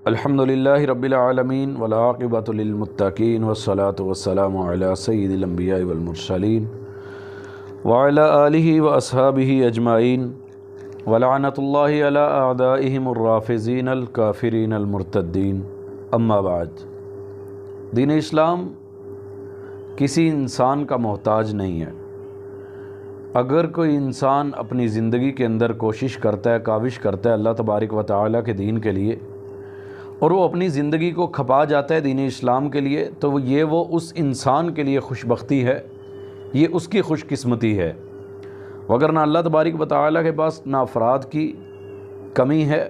الحمدللہ رب العالمین والعاقبۃ للمتقین والصلاۃ والسلام علی سید الانبیاء والمرسلین وعلی آلہ واصحابہ اجمعین ولعنۃ اللہ علی اعدائہم الرافضین الکافرین المرتدین اما بعد۔ دین اسلام کسی انسان کا محتاج نہیں ہے۔ اگر کوئی انسان اپنی زندگی کے اندر کوشش کرتا ہے، کاوش کرتا ہے اللہ تبارک و تعالیٰ کے دین کے لیے، اور وہ اپنی زندگی کو کھپا جاتا ہے دین اسلام کے لیے، تو وہ اس انسان کے لیے خوش بختی ہے، یہ اس کی خوش قسمتی ہے۔ وگرنہ اللہ تبارک و تعالیٰ کے پاس نہ افراد کی کمی ہے،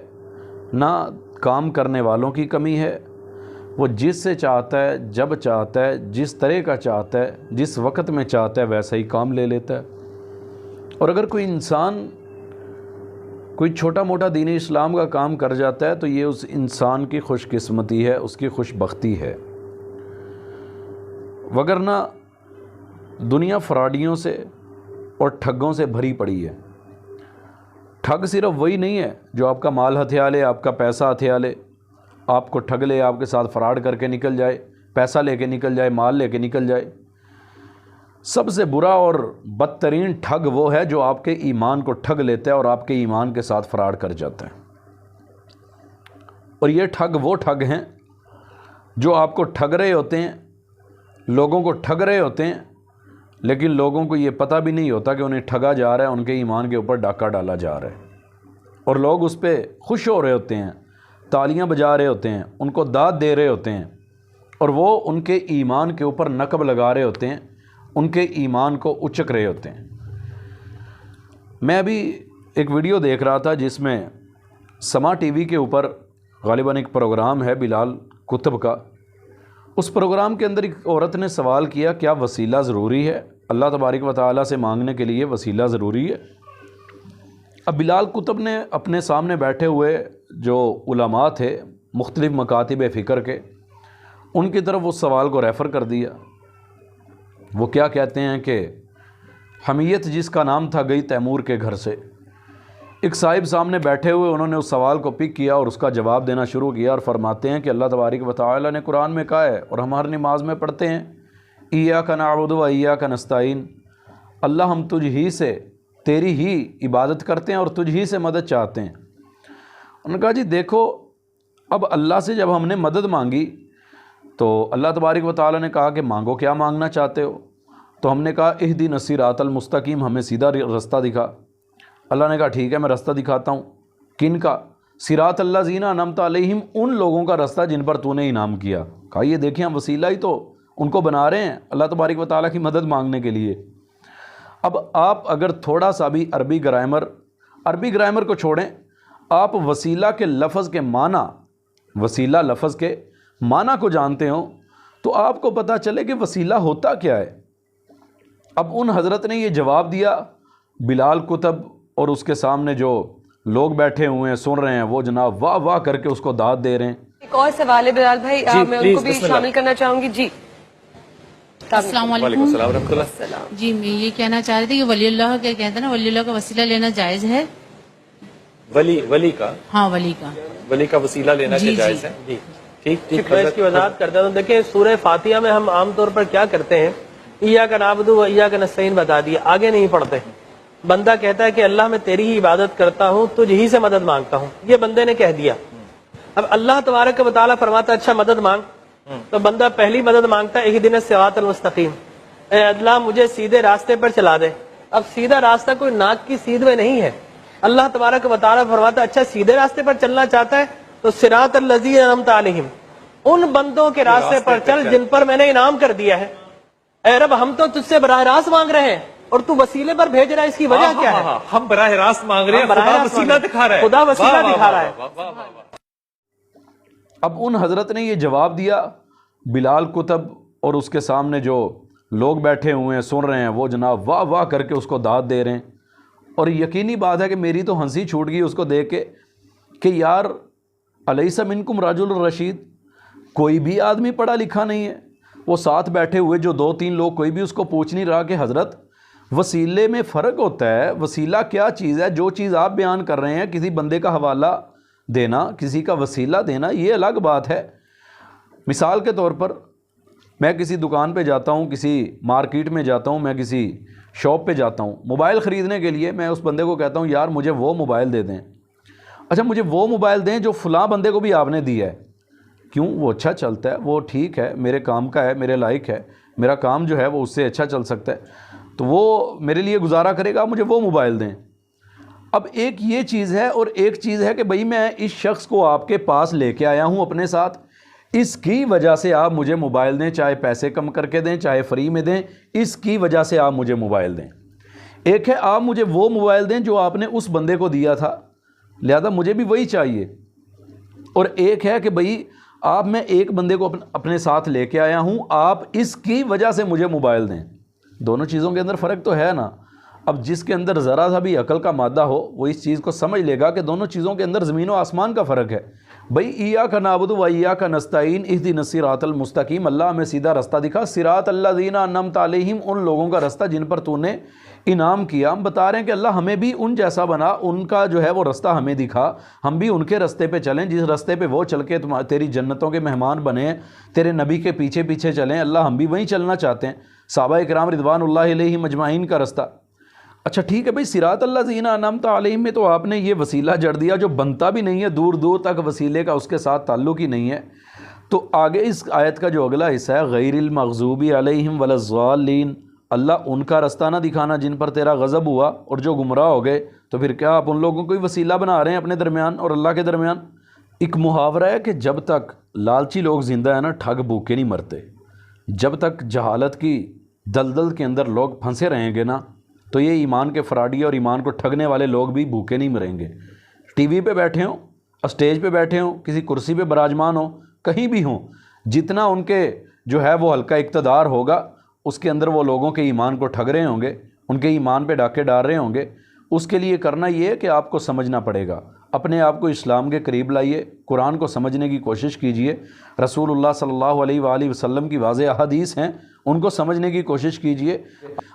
نہ کام کرنے والوں کی کمی ہے۔ وہ جس سے چاہتا ہے، جب چاہتا ہے، جس طرح کا چاہتا ہے، جس وقت میں چاہتا ہے ویسا ہی کام لے لیتا ہے۔ اور اگر کوئی انسان کوئی چھوٹا موٹا دین اسلام کا کام کر جاتا ہے تو یہ اس انسان کی خوش قسمتی ہے، اس کی خوش بختی ہے۔ وگرنہ دنیا فراڈیوں سے اور ٹھگوں سے بھری پڑی ہے۔ ٹھگ صرف وہی نہیں ہے جو آپ کا مال ہتھیا لے، آپ کا پیسہ ہتھیا لے، آپ کو ٹھگ لے، آپ کے ساتھ فراڈ کر کے نکل جائے، پیسہ لے کے نکل جائے، مال لے کے نکل جائے۔ سب سے برا اور بدترین ٹھگ وہ ہے جو آپ کے ایمان کو ٹھگ لیتا ہے اور آپ کے ایمان کے ساتھ فراڈ کر جاتا ہے۔ اور یہ ٹھگ وہ ٹھگ ہیں جو آپ کو ٹھگ رہے ہوتے ہیں، لوگوں کو ٹھگ رہے ہوتے ہیں، لیکن لوگوں کو یہ پتہ بھی نہیں ہوتا کہ انہیں ٹھگا جا رہا ہے، ان کے ایمان کے اوپر ڈاکہ ڈالا جا رہا ہے، اور لوگ اس پہ خوش ہو رہے ہوتے ہیں، تالیاں بجا رہے ہوتے ہیں، ان کو داد دے رہے ہوتے ہیں، اور وہ ان کے ایمان کے اوپر نقب لگا رہے ہوتے ہیں، ان کے ایمان کو اچک رہے ہوتے ہیں۔ میں ابھی ایک ویڈیو دیکھ رہا تھا جس میں سما ٹی وی کے اوپر غالباً ایک پروگرام ہے بلال کتب کا۔ اس پروگرام کے اندر ایک عورت نے سوال کیا، کیا وسیلہ ضروری ہے؟ اللہ تبارک و تعالیٰ سے مانگنے کے لیے وسیلہ ضروری ہے؟ اب بلال کتب نے اپنے سامنے بیٹھے ہوئے جو علماء تھے مختلف مکاتب فکر کے، ان کی طرف اس سوال کو ریفر کر دیا۔ وہ کیا کہتے ہیں کہ حمیت جس کا نام تھا گئی تیمور کے گھر سے۔ ایک صاحب سامنے بیٹھے ہوئے، انہوں نے اس سوال کو پک کیا اور اس کا جواب دینا شروع کیا، اور فرماتے ہیں کہ اللہ تبارک و تعالیٰ نے قرآن میں کہا ہے، اور ہم ہر نماز میں پڑھتے ہیں، ایاک نعبد و ایاک نستعین، اللہ ہم تجھ ہی سے، تیری ہی عبادت کرتے ہیں اور تجھ ہی سے مدد چاہتے ہیں۔ انہوں نے کہا جی دیکھو، اب اللہ سے جب ہم نے مدد مانگی تو اللہ تبارک و تعالیٰ نے کہا کہ مانگو، کیا مانگنا چاہتے ہو؟ تو ہم نے کہا اہدنا الصراط المستقیم، ہمیں سیدھا رستہ دکھا۔ اللہ نے کہا ٹھیک ہے، میں رستہ دکھاتا ہوں۔ کن کا؟ صراط الذین انعمت علیہم، ان لوگوں کا رستہ جن پر تو نے انعام کیا۔ کہا یہ دیکھیں ہم وسیلہ ہی تو ان کو بنا رہے ہیں اللہ تبارک و تعالیٰ کی مدد مانگنے کے لیے۔ اب آپ اگر تھوڑا سا بھی عربی گرامر کو چھوڑیں، آپ وسیلہ کے لفظ کے معنی، وسیلہ لفظ کے معنی کو جانتے ہوں تو آپ کو پتہ چلے کہ وسیلہ ہوتا کیا ہے۔ اب ان حضرت نے یہ جواب دیا، بلال کتب اور اس کے سامنے جو لوگ بیٹھے ہوئے ہیں سن رہے ہیں، وہ جناب واہ واہ کر کے اس کو داد دے رہے ہیں۔ ایک اور سوال ہے بلال بھائی، میں ان کو بھی شامل کرنا چاہوں گی۔ جی السلام علیکم ورحمۃ اللہ۔ جی میں یہ کہنا چاہ رہی تھی کہ ولی اللہ کے کہتے ہیں نا، ولی اللہ کا وسیلہ لینا جائز ہے؟ ولی کا؟ ہاں ولی کا وسیلہ لینا جائز ہے؟ جی ٹھیک، میں اس کی وضاحت کرتا ہوں۔ دیکھیں سورہ فاتحہ میں ہم عام طور پر کیا کرتے ہیں، ایاک نعبد و ایاک نستعین بتا دیا، آگے نہیں پڑھتے۔ بندہ کہتا ہے کہ اللہ میں تیری ہی عبادت کرتا ہوں، تجھ ہی سے مدد مانگتا ہوں، یہ بندے نے کہہ دیا۔ اب اللہ تبارک و تعالیٰ فرماتا ہے اچھا مدد مانگ، تو بندہ پہلی مدد مانگتا ہے اہدنا الصراط المستقیم، اے اللہ مجھے سیدھے راستے پر چلا دے۔ اب سیدھا راستہ کوئی ناک کی سیدھ میں نہیں ہے۔ اللہ تبارک و تعالیٰ فرماتا ہے اچھا سیدھے راستے پر چلنا چاہتا ہے تو صراط الذین انعمت علیہم، ان بندوں کے راستے پر چل جن پر میں نے انعام کر دیا ہے۔ اے رب ہم تو تجھ سے براہ راست مانگ رہے ہیں اور تو وسیلے پر بھیج رہا ہے، اس کی وجہ کیا ہے؟ ہم براہ راست مانگ رہے ہیں، خدا وسیلہ دکھا رہا ہے، خدا وسیلہ دکھا رہا ہے۔ اب ان حضرت نے یہ جواب دیا، بلال کتب اور اس کے سامنے جو لوگ بیٹھے ہوئے ہیں سن رہے ہیں، وہ جناب واہ واہ کر کے اس کو داد دے رہے ہیں۔ اور یقینی بات ہے کہ میری تو ہنسی چھوٹ گئی اس کو دیکھ کے کہ یار الیس منکم رجل رشید، کوئی بھی آدمی پڑھا لکھا نہیں ہے۔ وہ ساتھ بیٹھے ہوئے جو دو تین لوگ، کوئی بھی اس کو پوچھ نہیں رہا کہ حضرت وسیلے میں فرق ہوتا ہے، وسیلہ کیا چیز ہے؟ جو چیز آپ بیان کر رہے ہیں، کسی بندے کا حوالہ دینا, کسی کا وسیلہ دینا یہ الگ بات ہے. مثال کے طور پر میں کسی دکان پہ جاتا ہوں, کسی مارکیٹ میں جاتا ہوں, میں کسی شاپ پہ جاتا ہوں موبائل خریدنے کے لیے, میں اس بندے کو کہتا ہوں یار مجھے وہ موبائل دے دیں. اچھا مجھے وہ موبائل دیں جو فلاں بندے کو بھی آپ نے دیا ہے. کیوں؟ وہ اچھا چلتا ہے, وہ ٹھیک ہے, میرے کام کا ہے, میرے لائق ہے, میرا کام جو ہے وہ اس سے اچھا چل سکتا ہے, تو وہ میرے لیے گزارا کرے گا, مجھے وہ موبائل دیں. اب ایک یہ چیز ہے, اور ایک چیز ہے کہ بھئی میں اس شخص کو آپ کے پاس لے کے آیا ہوں اپنے ساتھ, اس کی وجہ سے آپ مجھے موبائل دیں, چاہے پیسے کم کر کے دیں, چاہے فری میں دیں, اس کی وجہ سے آپ مجھے موبائل دیں. ایک ہے آپ مجھے وہ موبائل دیں جو آپ نے اس بندے کو دیا تھا, لہذا مجھے بھی وہی چاہیے. اور ایک ہے کہ بھئی آپ, میں ایک بندے کو اپنے ساتھ لے کے آیا ہوں, آپ اس کی وجہ سے مجھے موبائل دیں. دونوں چیزوں کے اندر فرق تو ہے نا. اب جس کے اندر ذرا سا بھی عقل کا مادہ ہو وہ اس چیز کو سمجھ لے گا کہ دونوں چیزوں کے اندر زمین و آسمان کا فرق ہے. بھئی ایاک نعبد و ایاک نستعین اہدنا الصراط المستقیم, اللہ ہمیں سیدھا رستہ دکھا. صراط الذین انعمت علیہم, ان لوگوں کا رستہ جن پر تو نے انعام کیا. ہم بتا رہے ہیں کہ اللہ ہمیں بھی ان جیسا بنا, ان کا جو ہے وہ رستہ ہمیں دکھا, ہم بھی ان کے رستے پہ چلیں جس رستے پہ وہ چل کے تیری جنتوں کے مہمان بنے, تیرے نبی کے پیچھے پیچھے چلیں. اللہ ہم بھی وہیں چلنا چاہتے ہیں, صحابہ کرام رضوان اللہ علیہم اجمعین کا رستہ. اچھا ٹھیک ہے بھئی, صراط الذین انعمت علیہم میں تو آپ نے یہ وسیلہ جڑ دیا جو بنتا بھی نہیں ہے, دور دور تک وسیلے کا اس کے ساتھ تعلق ہی نہیں ہے. تو آگے اس آیت کا جو اگلا حصہ ہے, غیر المغضوب علیہم ولا الضالین, اللہ ان کا رستہ نہ دکھانا جن پر تیرا غضب ہوا اور جو گمراہ ہو گئے. تو پھر کیا آپ ان لوگوں کو ہی وسیلہ بنا رہے ہیں اپنے درمیان اور اللہ کے درمیان؟ ایک محاورہ ہے کہ جب تک لالچی لوگ زندہ ہیں نا, ٹھگ بھوکے نہیں مرتے. جب تک جہالت کی دلدل کے اندر لوگ پھنسے رہیں گے نا, تو یہ ایمان کے فراڈی اور ایمان کو ٹھگنے والے لوگ بھی بھوکے نہیں مریں گے. ٹی وی پہ بیٹھے ہوں, اسٹیج پہ بیٹھے ہوں, کسی کرسی پہ براجمان ہوں, کہیں بھی ہوں, جتنا ان کے جو ہے وہ ہلکا اقتدار ہوگا اس کے اندر وہ لوگوں کے ایمان کو ٹھگ رہے ہوں گے, ان کے ایمان پہ ڈاکے ڈال رہے ہوں گے. اس کے لیے کرنا یہ ہے کہ آپ کو سمجھنا پڑے گا, اپنے آپ کو اسلام کے قریب لائیے, قرآن کو سمجھنے کی کوشش کیجئے, رسول اللہ صلی اللہ علیہ وآلہ وسلم کی واضح احادیث ہیں ان کو سمجھنے کی کوشش کیجئے.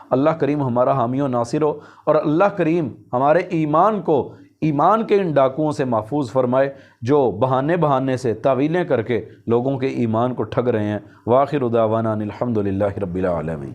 اللہ کریم ہمارا حامی و ناصر ہو, اور اللہ کریم ہمارے ایمان کو ایمان کے ان ڈاکوؤں سے محفوظ فرمائے جو بہانے سے تعویلیں کر کے لوگوں کے ایمان کو ٹھگ رہے ہیں. وآخر دعوانا ان الحمد للہ رب العالمین.